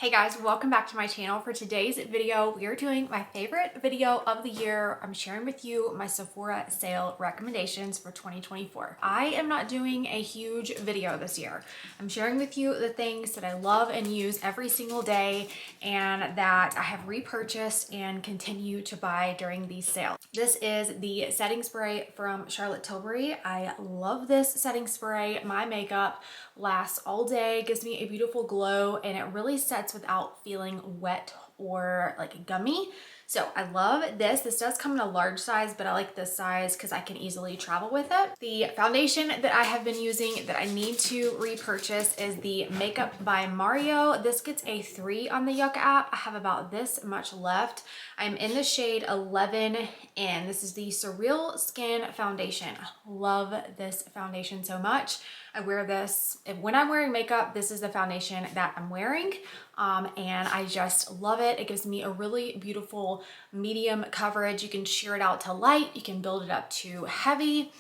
Hey guys, welcome back to my channel. For today's video, we are doing my favorite video of the year. I'm sharing with you my Sephora sale recommendations for 2024. I am not doing a huge video this year. I'm sharing with you the things that I love and use every single day and that I have repurchased and continue to buy during these sales. This is the setting spray from Charlotte Tilbury. I love this setting spray. My makeup lasts all day, gives me a beautiful glow, and it really sets without feeling wet or like gummy. So I love this. This does come in a large size, but I like this size because I can easily travel with it. The foundation that I have been using that I need to repurchase is the Makeup by Mario. This gets a 3 on the Yucca app. I have about this much left. I'm in the shade 11 in. This is the Surreal Skin Foundation. Love this foundation so much. I wear this, when I'm wearing makeup, this is the foundation that I'm wearing. And I just love it. It gives me a really beautiful medium coverage. You can sheer it out to light. You can build it up to heavy.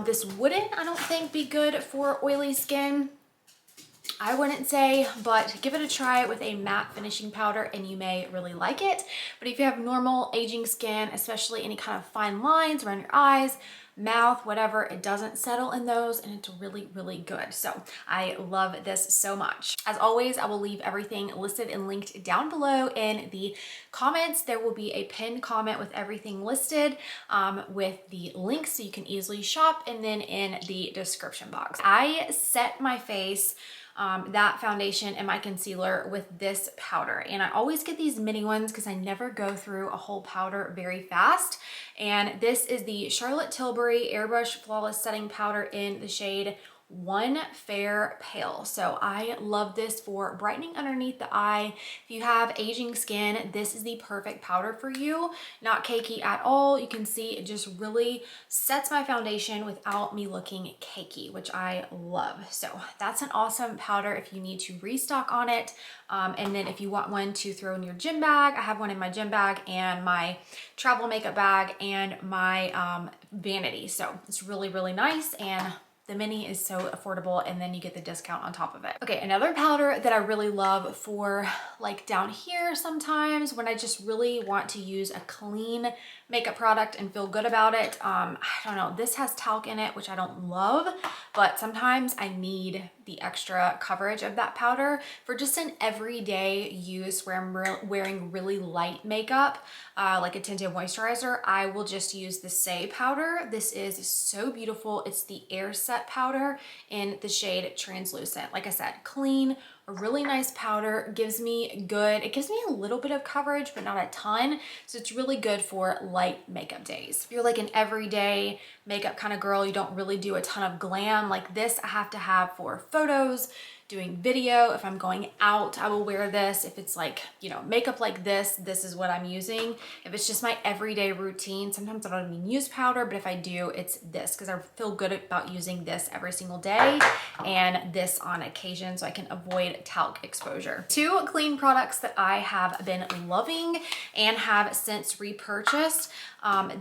This wouldn't, I don't think, be good for oily skin. I wouldn't say, but give it a try with a matte finishing powder and you may really like it. But if you have normal aging skin, especially any kind of fine lines around your eyes, mouth, whatever, it doesn't settle in those and it's really, really good. So I love this so much. As always, I will leave everything listed and linked down below in the comments. There will be a pinned comment with everything listed with the links so you can easily shop, and then in the description box. I set my face that foundation and my concealer with this powder, and I always get these mini ones because I never go through a whole powder very fast. And this is the Charlotte Tilbury Airbrush Flawless Setting Powder in the shade One Fair Pale. So I love this for brightening underneath the eye. If you have aging skin, this is the perfect powder for you. Not cakey at all. You can see it just really sets my foundation without me looking cakey, which I love. So that's an awesome powder if you need to restock on it. And then if you want one to throw in your gym bag, I have one in my gym bag and my travel makeup bag and my vanity. So it's really, really nice, and the mini is so affordable, and then you get the discount on top of it. Okay, another powder that I really love for like down here sometimes when I just really want to use a clean makeup product and feel good about it. I don't know, this has talc in it, which I don't love, but sometimes I need the extra coverage of that powder for just an everyday use where I'm wearing really light makeup, like a tinted moisturizer. I will just use the Say powder. This is so beautiful. It's the Air Set powder in the shade Translucent. Like I said, clean, a really nice powder, gives me a little bit of coverage, but not a ton. So it's really good for light makeup days. If you're like an everyday makeup kind of girl, you don't really do a ton of glam, like this I have to have for photos, doing video. If I'm going out, I will wear this. If it's like, you know, makeup like this is what I'm using. If it's just my everyday routine, sometimes I don't even use powder, but if I do, it's this, because I feel good about using this every single day and this on occasion so I can avoid talc exposure. Two clean products that I have been loving and have since repurchased.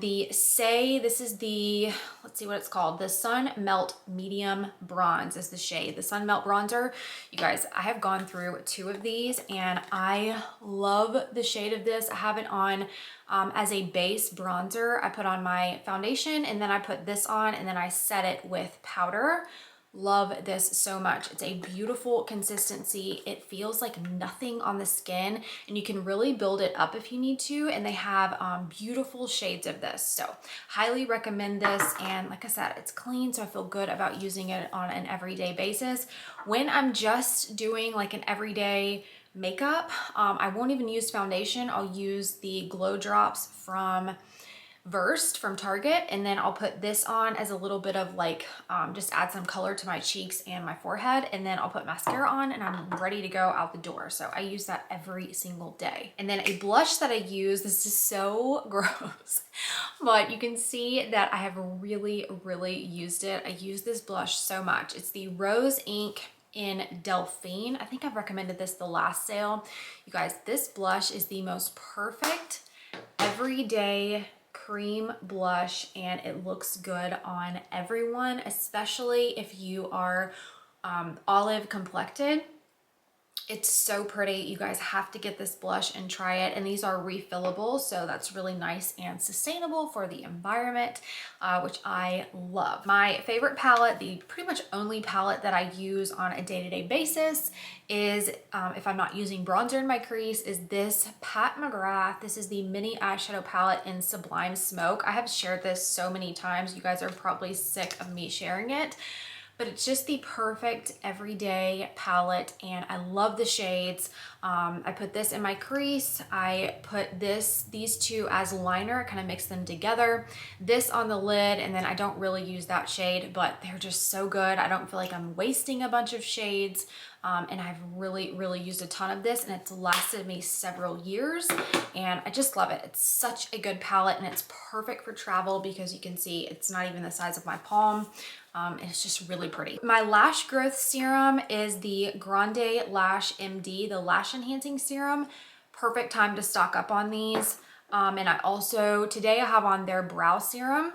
The Say, this is the, let's see what it's called. The Sun Melt Medium Bronze is the shade. The Sun Melt Bronzer. You guys, I have gone through 2 of these and I love the shade of this. I have it on as a base bronzer. I put on my foundation and then I put this on and then I set it with powder. Love this so much. It's a beautiful consistency. It feels like nothing on the skin, and you can really build it up if you need to, and they have beautiful shades of this. So highly recommend this, and like I said, it's clean, so I feel good about using it on an everyday basis. When I'm just doing like an everyday makeup, I won't even use foundation. I'll use the Glow Drops from Versed from Target, and then I'll put this on as a little bit of like just add some color to my cheeks and my forehead, and then I'll put mascara on and I'm ready to go out the door. So I use that every single day. And then a blush that I use, this is so gross, but you can see that I have really used it. I use this blush so much. It's the Rose Ink in Delphine. I think I've recommended this the last sale. You guys, this blush is the most perfect everyday cream blush, and it looks good on everyone, especially if you are olive complected. It's so pretty. You guys have to get this blush and try it. And these are refillable, so that's really nice and sustainable for the environment, which I love. My favorite palette, the pretty much only palette that I use on a day-to-day basis is, if I'm not using bronzer in my crease, is this Pat McGrath. This is the mini eyeshadow palette in Sublime Smoke. I have shared this so many times. You guys are probably sick of me sharing it, but it's just the perfect everyday palette and I love the shades. I put this in my crease. I put these two as liner, kind of mix them together. This on the lid, and then I don't really use that shade, but they're just so good. I don't feel like I'm wasting a bunch of shades. And I've really used a ton of this and it's lasted me several years and I just love it. It's such a good palette and it's perfect for travel because you can see it's not even the size of my palm. It's just really pretty. My lash growth serum is the Grande Lash MD, the lash enhancing serum. Perfect time to stock up on these. And I also, today I have on their brow serum,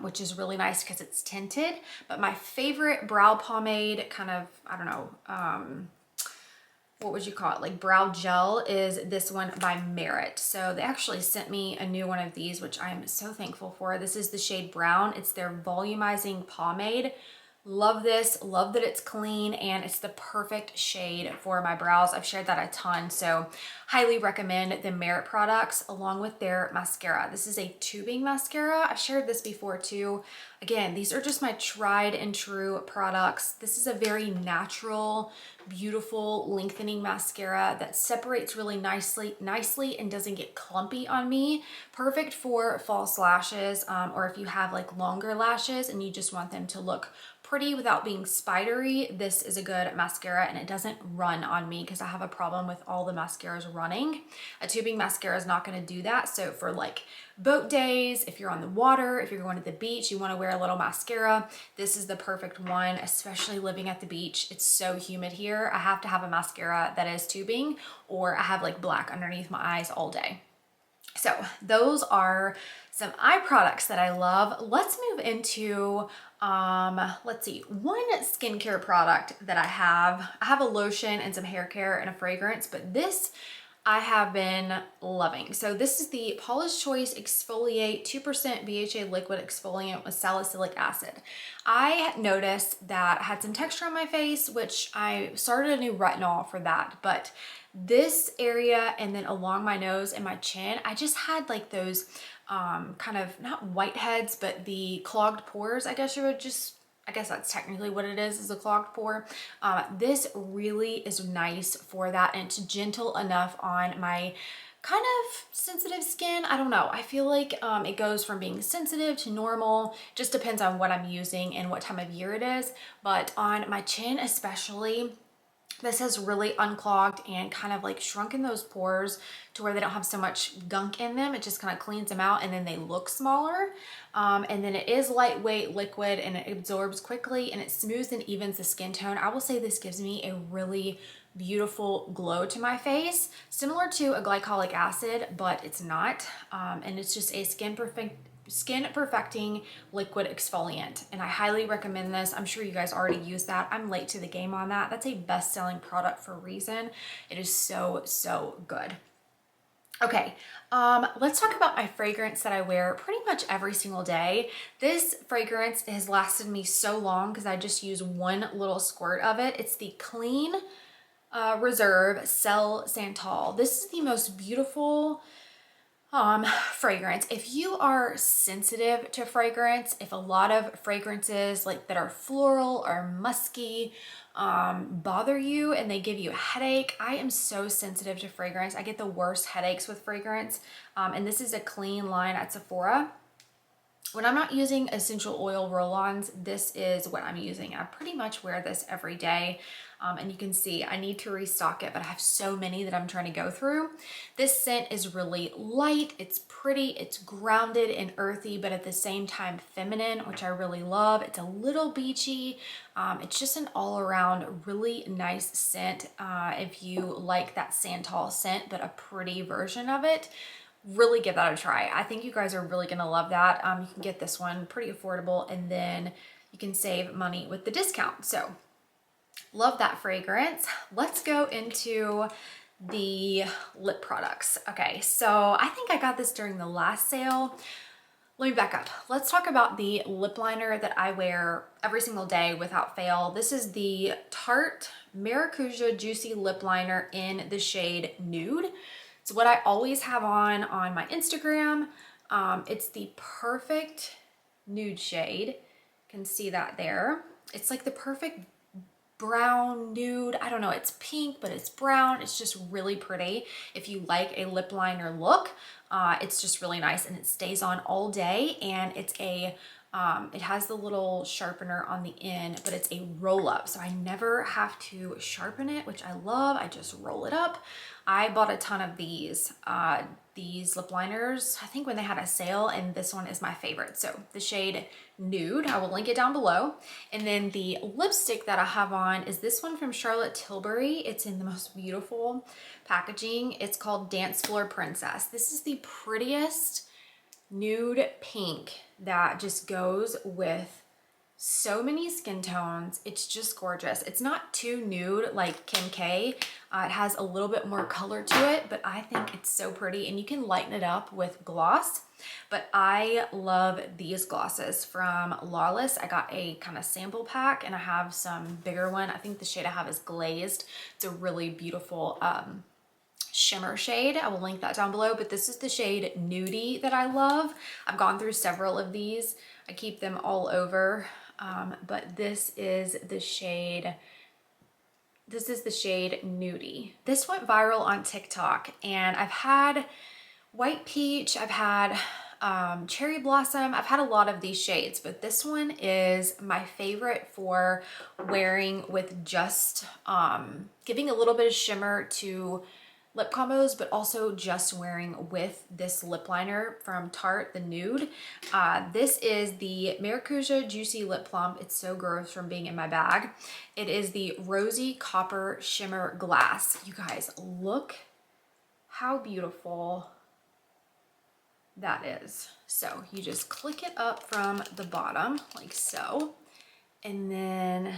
which is really nice because it's tinted. But my favorite brow pomade, kind of, I don't know, what would you call it, like brow gel, is this one by Merit. So they actually sent me a new one of these, which I'm so thankful for. This is the shade Brown. It's their volumizing pomade. Love this, love that it's clean and it's the perfect shade for my brows. I've shared that a ton, so highly recommend the Merit products along with their mascara. This is a tubing mascara. I've shared this before too. Again, these are just my tried and true products. This is a very natural, beautiful lengthening mascara that separates really nicely and doesn't get clumpy on me. Perfect for false lashes, or if you have like longer lashes and you just want them to look pretty without being spidery. This is a good mascara and it doesn't run on me because I have a problem with all the mascaras running. A tubing mascara is not going to do that. So for like boat days, if you're on the water, if you're going to the beach, you want to wear a little mascara, this is the perfect one, especially living at the beach. It's so humid here. I have to have a mascara that is tubing or I have like black underneath my eyes all day. So those are some eye products that I love. Let's move into, let's see, one skincare product that I have. I have a lotion and some hair care and a fragrance, but this I have been loving. So this is the Paula's Choice Exfoliate 2% BHA liquid exfoliant with salicylic acid. I noticed that I had some texture on my face, which I started a new retinol for that, but this area and then along my nose and my chin, I just had like those kind of not whiteheads, but the clogged pores, I guess that's technically what it is a clogged pore. This really is nice for that and it's gentle enough on my kind of sensitive skin. I don't know. I feel like it goes from being sensitive to normal. Just depends on what I'm using and what time of year it is. But on my chin especially, this has really unclogged and kind of like shrunken those pores to where they don't have so much gunk in them. It just kind of cleans them out and then they look smaller. And then it is lightweight liquid and it absorbs quickly and it smooths and evens the skin tone. I will say this gives me a really beautiful glow to my face, similar to a glycolic acid, but it's not. And it's just a skin perfecting liquid exfoliant and I highly recommend this. I'm sure you guys already use that. I'm late to the game on that. That's a best-selling product for a reason. It is so good. Okay, let's talk about my fragrance that I wear pretty much every single day. This fragrance has lasted me so long because I just use one little squirt of it. It's the Clean Reserve Cell Santal. This is the most beautiful fragrance. If you are sensitive to fragrance, if a lot of fragrances like that are floral or musky bother you and they give you a headache, I am so sensitive to fragrance. I get the worst headaches with fragrance. And this is a clean line at Sephora. When I'm not using essential oil roll-ons, this is what I'm using. I pretty much wear this every day. And you can see I need to restock it, but I have so many that I'm trying to go through. This scent is really light, it's pretty, it's grounded and earthy, but at the same time feminine, which I really love. It's a little beachy. It's just an all-around really nice scent. If you like that Santal scent, but a pretty version of it, really give that a try. I think you guys are really gonna love that. You can get this one pretty affordable and then you can save money with the discount. So Love that fragrance. Let's go into the lip products. Okay, so I think I got this during the last sale. Let me back up. Let's talk about the lip liner that I wear every single day without fail. This is the Tarte Maracuja Juicy Lip Liner in the shade Nude. It's what I always have on my Instagram. It's the perfect nude shade. You can see that there. It's like the perfect brown nude. I don't know, it's pink, but it's brown. It's just really pretty. If you like a lip liner look, it's just really nice, and it stays on all day, and it's a it has the little sharpener on the end, but it's a roll up, so I never have to sharpen it, which I love. I just roll it up. I bought a ton of these lip liners, I think when they had a sale, and this one is my favorite. So the shade Nude, I will link it down below. And then the lipstick that I have on is this one from Charlotte Tilbury. It's in the most beautiful packaging. It's called Dance Floor Princess. This is the prettiest nude pink that just goes with so many skin tones. It's just gorgeous. It's not too nude like Kim K. It has a little bit more color to it, but I think it's so pretty, and you can lighten it up with gloss. But I love these glosses from Lawless. I got a kind of sample pack, and I have some bigger one. I think the shade I have is Glazed. It's a really beautiful shimmer shade. I will link that down below, but this is the shade Nudie that I love. I've gone through several of these. I keep them all over. But this is the shade Nudie. This went viral on TikTok, and I've had White Peach, I've had Cherry Blossom, I've had a lot of these shades, but this one is my favorite for wearing with just giving a little bit of shimmer to lip combos, but also just wearing with this lip liner from Tarte, the Nude. This is the Maracuja Juicy Lip Plump. It's so gross from being in my bag. It is the Rosy Copper Shimmer Glass. You guys, look how beautiful that is. So you just click it up from the bottom like so, and then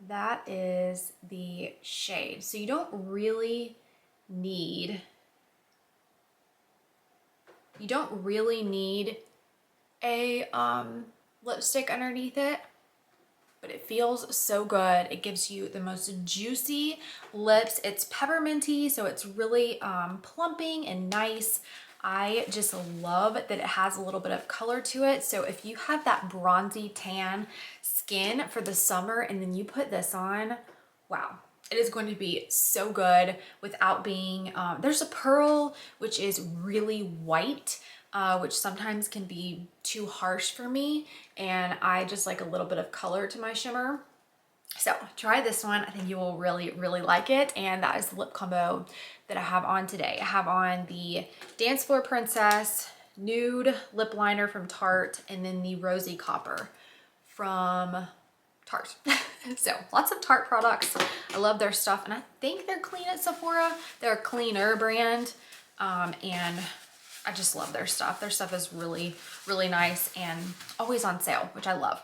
that is the shade. So you don't really need a lipstick underneath it, but it feels so good. It gives you the most juicy lips. It's pepperminty, so it's really plumping and nice. I just love that it has a little bit of color to it. So if you have that bronzy tan skin for the summer and then you put this on, wow, it is going to be so good without being, there's a pearl, which is really white, which sometimes can be too harsh for me. And I just like a little bit of color to my shimmer. So try this one. I think you will really, really like it. And that is the lip combo that I have on today. I have on the Dance Floor Princess Nude Lip Liner from Tarte, and then the Rosy Copper from Tarte. So lots of Tarte products. I love their stuff, and I think they're clean at Sephora. They're a cleaner brand, and I just love their stuff. Their stuff is really, really nice and always on sale, which I love.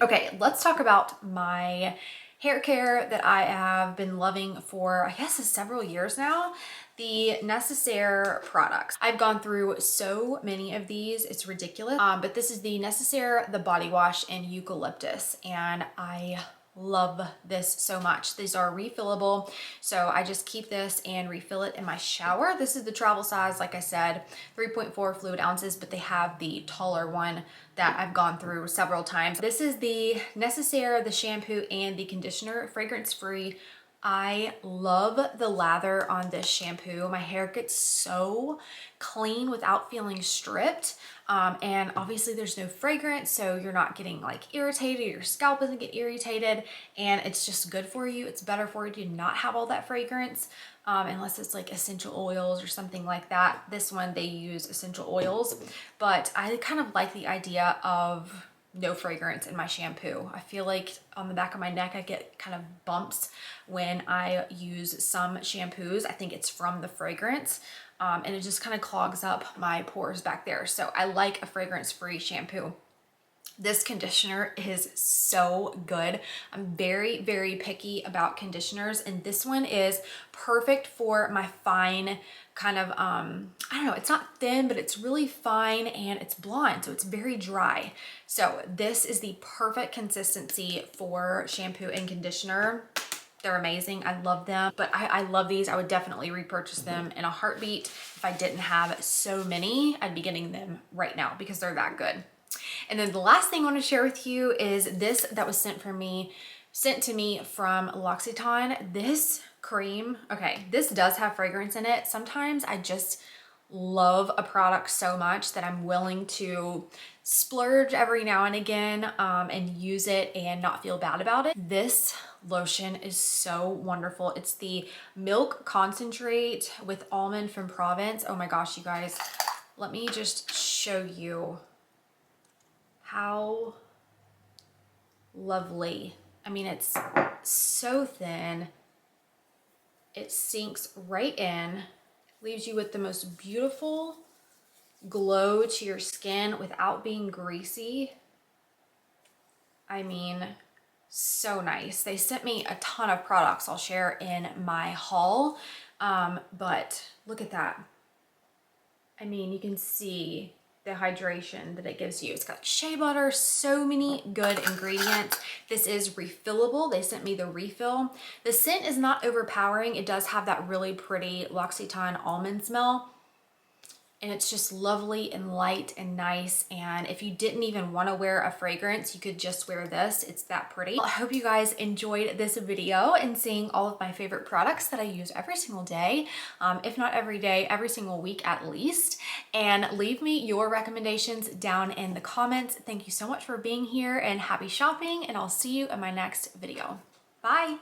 Okay, let's talk about my hair care that I have been loving for, I guess, several years now. The Necessaire products. I've gone through so many of these, it's ridiculous. But this is the Necessaire, the body wash in eucalyptus, and I love this so much. These are refillable, so I just keep this and refill it in my shower. This is the travel size, like I said, 3.4 fluid ounces, but they have the taller one that I've gone through several times. This is the Necessaire, the shampoo and the conditioner, fragrance-free. I love the lather on this shampoo. My hair gets so clean without feeling stripped. And obviously there's no fragrance, so you're not getting like irritated, your scalp doesn't get irritated, and it's just good for you. It's better for you to not have all that fragrance, unless it's like essential oils or something like that. This one, they use essential oils, but I kind of like the idea of no fragrance in my shampoo. I feel like on the back of my neck, I get kind of bumps when I use some shampoos. I think it's from the fragrance. And it just kind of clogs up my pores back there. So I like a fragrance-free shampoo. This conditioner is so good. I'm very, very picky about conditioners, and this one is perfect for my fine kind of, I don't know, it's not thin, but it's really fine and it's blonde, so it's very dry. So this is the perfect consistency for shampoo and conditioner. They're amazing. I love them, but I love these. I would definitely repurchase them in a heartbeat. If I didn't have so many, I'd be getting them right now because they're that good. And then the last thing I want to share with you is this that was sent to me from L'Occitane. This cream, okay, this does have fragrance in it. Sometimes I just love a product so much that I'm willing to splurge every now and again and use it and not feel bad about it. This lotion is so wonderful. It's the milk concentrate with almond from Provence. Oh my gosh, you guys, let me just show you how lovely. I mean, it's so thin. It sinks right in, leaves you with the most beautiful glow to your skin without being greasy. I mean, so nice. They sent me a ton of products I'll share in my haul, but look at that. I mean, you can see the hydration that it gives you. It's got shea butter, so many good ingredients. This is refillable. They sent me the refill. The scent is not overpowering. It does have that really pretty L'Occitane almond smell. And it's just lovely and light and nice. And if you didn't even want to wear a fragrance, you could just wear this. It's that pretty. I hope you guys enjoyed this video and seeing all of my favorite products that I use every single day. If not every day, every single week at least. And leave me your recommendations down in the comments. Thank you so much for being here and happy shopping. And I'll see you in my next video. Bye.